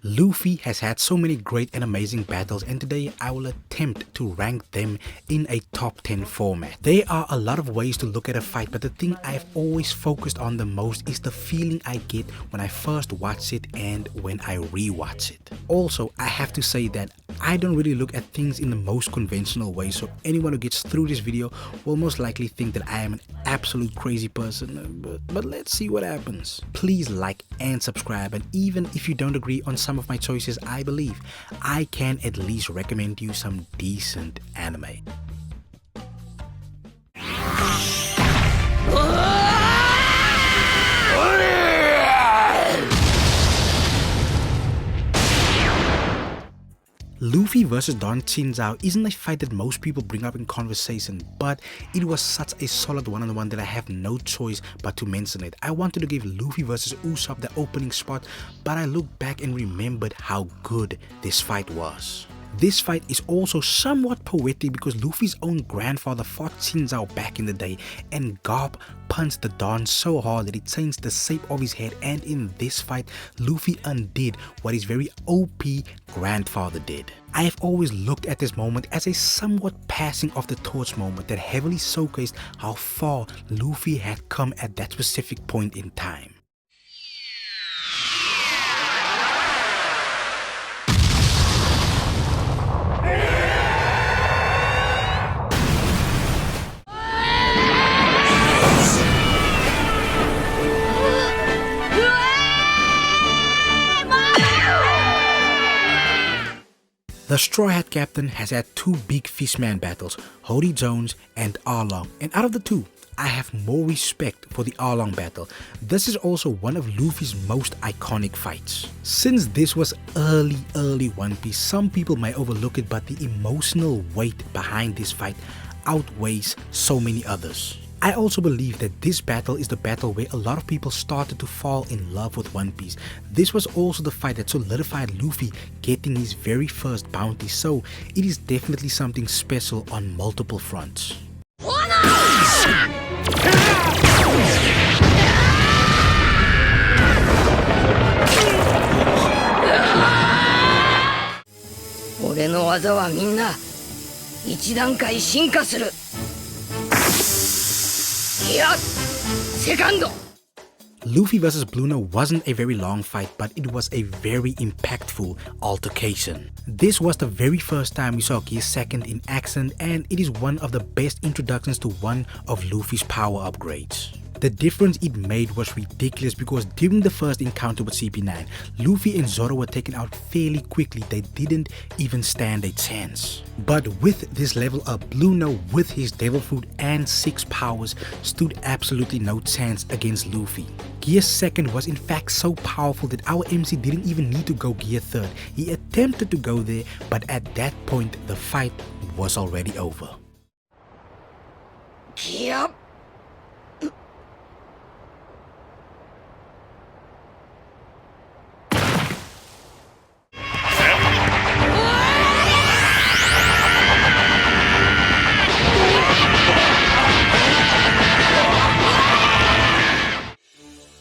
Luffy has had so many great and amazing battles, and today I will attempt to rank them in a top 10 format. There are a lot of ways to look at a fight, but the thing I've always focused on the most is the feeling I get when I first watch it and when I rewatch it. Also, I have to say that I don't really look at things in the most conventional way, so anyone who gets through this video will most likely think that I am an absolute crazy person, but let's see what happens. Please like and subscribe, and even if you don't agree on some of my choices, I believe I can at least recommend you some decent anime. Luffy vs Don Chinjao isn't a fight that most people bring up in conversation, but it was such a solid one-on-one that I have no choice but to mention it. I wanted to give Luffy vs Usopp the opening spot, but I looked back and remembered how good this fight was. This fight is also somewhat poetic because Luffy's own grandfather fought Chinjao back in the day, and Garp punched the Don so hard that it changed the shape of his head, and in this fight Luffy undid what his very OP grandfather did. I have always looked at this moment as a somewhat passing of the torch moment that heavily showcased how far Luffy had come at that specific point in time. The Straw Hat Captain has had two big fishman battles, Hody Jones and Arlong, and out of the two, I have more respect for the Arlong battle. This is also one of Luffy's most iconic fights. Since this was early One Piece, some people may overlook it, but the emotional weight behind this fight outweighs so many others. I also believe that this battle is the battle where a lot of people started to fall in love with One Piece. This was also the fight that solidified Luffy getting his very first bounty, so it is definitely something special on multiple fronts. Luffy vs Blueno wasn't a very long fight, but it was a very impactful altercation. This was the very first time we saw Gear 2nd in action, and it is one of the best introductions to one of Luffy's power upgrades. The difference it made was ridiculous because during the first encounter with CP9, Luffy and Zoro were taken out fairly quickly. They didn't even stand a chance. But with this level up, Blueno with his devil fruit and 6 powers stood absolutely no chance against Luffy. Gear 2nd was in fact so powerful that our MC didn't even need to go Gear 3rd. He attempted to go there, but at that point the fight was already over. Yep.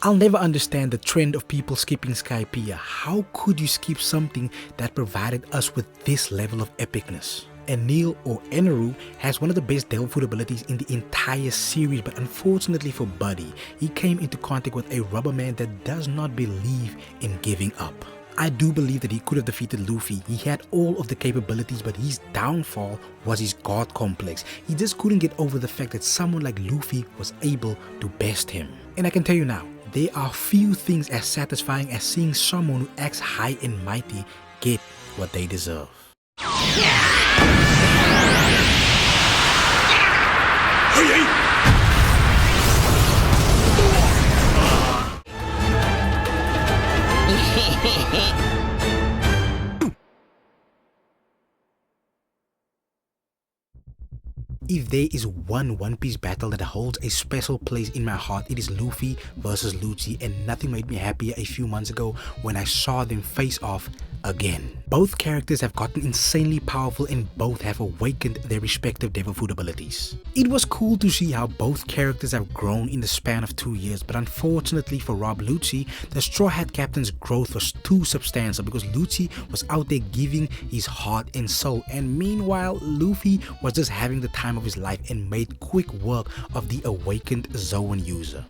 I'll never understand the trend of people skipping Skypiea. How could you skip something that provided us with this level of epicness? Enel or Enel has one of the best devil fruit abilities in the entire series, but unfortunately for Buddy, he came into contact with a rubber man that does not believe in giving up. I do believe that he could have defeated Luffy. He had all of the capabilities, but his downfall was his god complex. He just couldn't get over the fact that someone like Luffy was able to best him. And I can tell you now, there are few things as satisfying as seeing someone who acts high and mighty get what they deserve. If there is one One Piece battle that holds a special place in my heart, it is Luffy versus Lucci, and nothing made me happier a few months ago when I saw them face off again. Both characters have gotten insanely powerful and both have awakened their respective devil fruit abilities. It was cool to see how both characters have grown in the span of 2 years, but unfortunately for Rob Lucci, the Straw Hat Captain's growth was too substantial because Lucci was out there giving his heart and soul, and meanwhile Luffy was just having the time of his life and made quick work of the awakened Zoan user.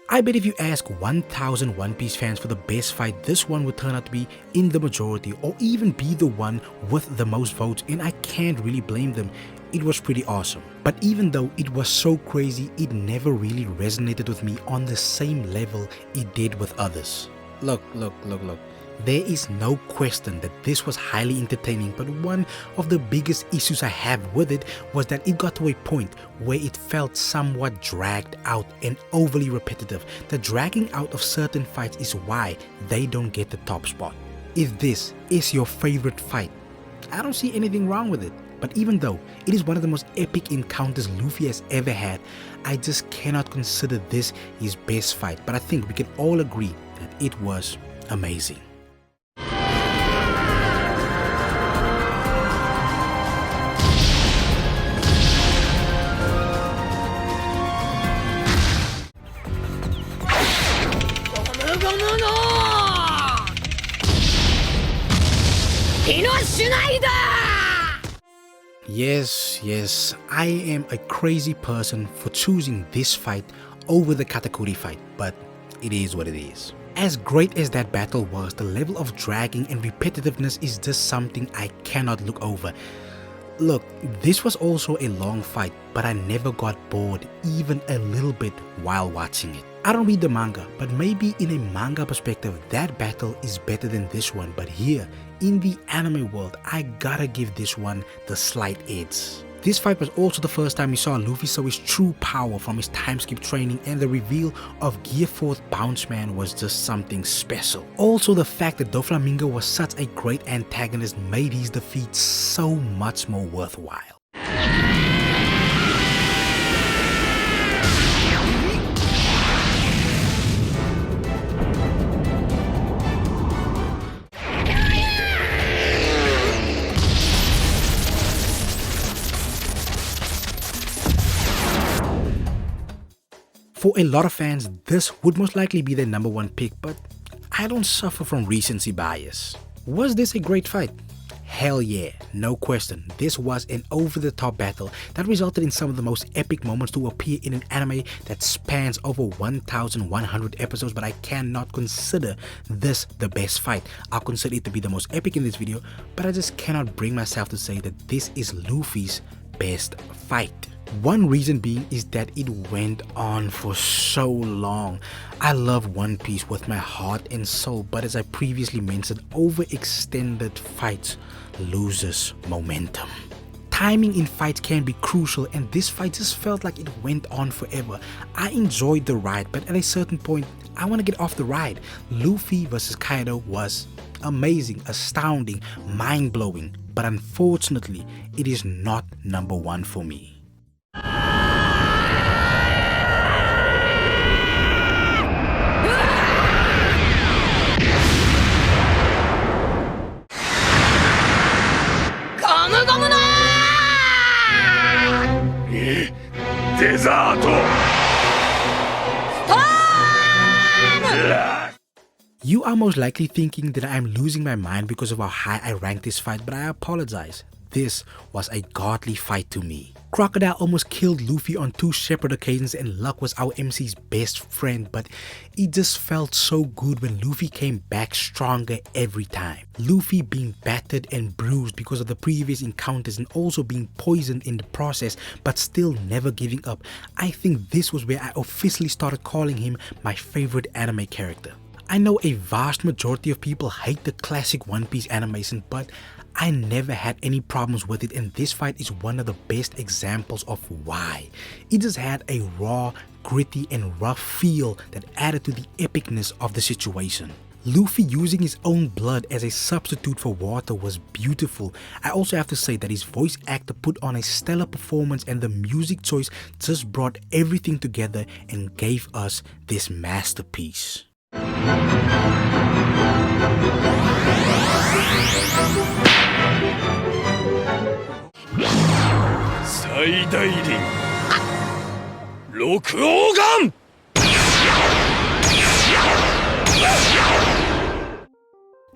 I bet if you ask 1000 One Piece fans for the best fight, this one would turn out to be in the majority or even be the one with the most votes, and I can't really blame them. It was pretty awesome. But even though it was so crazy, it never really resonated with me on the same level it did with others. Look. There is no question that this was highly entertaining, but one of the biggest issues I have with it was that it got to a point where it felt somewhat dragged out and overly repetitive. The dragging out of certain fights is why they don't get the top spot. If this is your favorite fight, I don't see anything wrong with it. But even though it is one of the most epic encounters Luffy has ever had, I just cannot consider this his best fight. But I think we can all agree that it was amazing. Yes, I am a crazy person for choosing this fight over the Katakuri fight, but it is what it is. As great as that battle was, the level of dragging and repetitiveness is just something I cannot look over. Look, this was also a long fight, but I never got bored even a little bit while watching it. I don't read the manga, but maybe in a manga perspective, that battle is better than this one. But here, in the anime world, I gotta give this one the slight edge. This fight was also the first time we saw Luffy show his true power from his time skip training, and the reveal of Gear 4th Bounce Man was just something special. Also, the fact that Doflamingo was such a great antagonist made his defeat so much more worthwhile. For a lot of fans, this would most likely be their number one pick, but I don't suffer from recency bias. Was this a great fight? Hell yeah, no question. This was an over-the-top battle that resulted in some of the most epic moments to appear in an anime that spans over 1,100 episodes, but I cannot consider this the best fight. I'll consider it to be the most epic in this video, but I just cannot bring myself to say that this is Luffy's best fight. One reason being is that it went on for so long. I love One Piece with my heart and soul, but as I previously mentioned, overextended fights loses momentum. Timing in fights can be crucial, and this fight just felt like it went on forever. I enjoyed the ride, but at a certain point, I want to get off the ride. Luffy versus Kaido was amazing, astounding, mind-blowing, but unfortunately, it is not number one for me. You are most likely thinking that I am losing my mind because of how high I ranked this fight, but I apologize. This was a godly fight to me. Crocodile almost killed Luffy on 2 separate occasions, and Luck was our MC's best friend, but it just felt so good when Luffy came back stronger every time. Luffy being battered and bruised because of the previous encounters and also being poisoned in the process, but still never giving up. I think this was where I officially started calling him my favorite anime character. I know a vast majority of people hate the classic One Piece animation, but I never had any problems with it, and this fight is one of the best examples of why. It just had a raw, gritty and rough feel that added to the epicness of the situation. Luffy using his own blood as a substitute for water was beautiful. I also have to say that his voice actor put on a stellar performance, and the music choice just brought everything together and gave us this masterpiece. 最大輪六王眼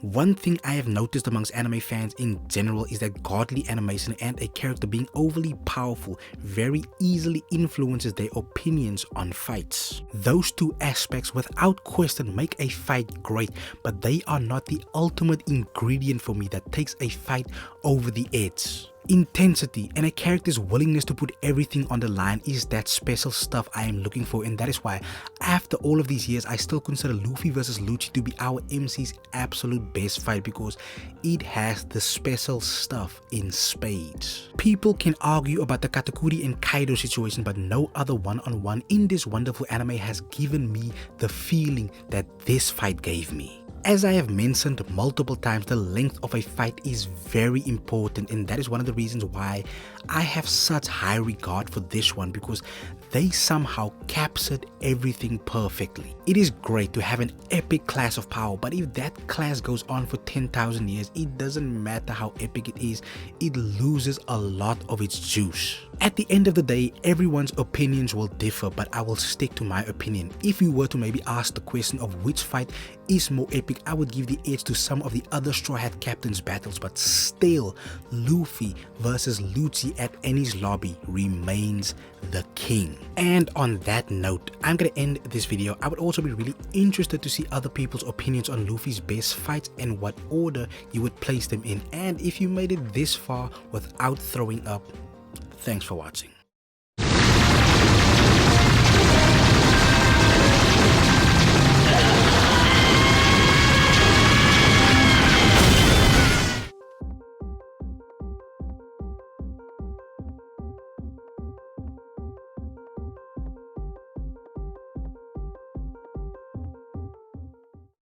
One thing I have noticed amongst anime fans in general is that godly animation and a character being overly powerful very easily influences their opinions on fights. Those two aspects without question make a fight great, but they are not the ultimate ingredient for me that takes a fight over the edge. Intensity and a character's willingness to put everything on the line is that special stuff I am looking for, and that is why after all of these years I still consider Luffy vs Lucci to be our MC's absolute best fight because it has the special stuff in spades. People can argue about the Katakuri and Kaido situation, but no other one-on-one in this wonderful anime has given me the feeling that this fight gave me. As I have mentioned multiple times, the length of a fight is very important, and that is one of the reasons why I have such high regard for this one, because they somehow captured everything perfectly. It is great to have an epic clash of power, but if that clash goes on for 10,000 years, it doesn't matter how epic it is, it loses a lot of its juice. At the end of the day, everyone's opinions will differ, but I will stick to my opinion. If you were to maybe ask the question of which fight is more epic, I would give the edge to some of the other Straw Hat Captains battles, but still, Luffy versus Lucci at Enies Lobby remains the king. And on that note, I'm gonna end this video. I would also be really interested to see other people's opinions on Luffy's best fights and what order you would place them in. And if you made it this far without throwing up, thanks for watching.